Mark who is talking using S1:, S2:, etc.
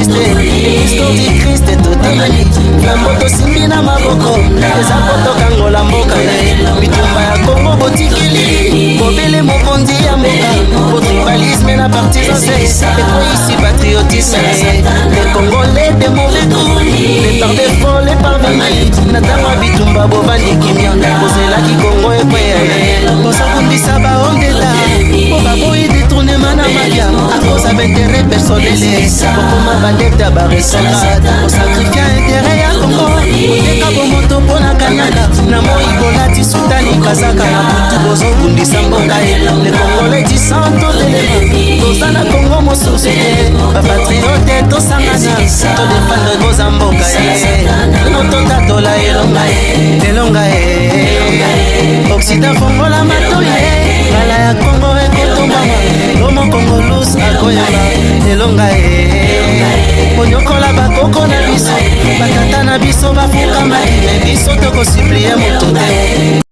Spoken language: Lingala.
S1: enregistré l'histoire du Christ totamali flambo tosimbi na maboko eza potokangola mboka bitumba ya Kongo botikili bobele mokonzi ya mboka po tribalisme na partisanse ekoyisi patriotisme les Congolais de mauvais goût les par défaut les parvenus natanga bitumba bobandi kimia bozelaki Kongo ekweyele bosakundisa bahombe d'État po baboyi détournement na magia à cause d'intérêt personnel bokoma bandeta baresolade bosakrifia intérêt ya Kongo oteka bomoto mpo na kanyaka na moi bolati sutani kazaka na butu bozokundisa mboka le Congolais du santo delema toza na Kongo mosusu te bapatriote tosangana todefendre boza mboka nototatola elonga Occident fongola matoye ngala ya Kongo ekotombama lomo Kongo lus akoyamba elonga konyokola bakoko na biso batata na biso bafukamaki me biso tokosiplie moto te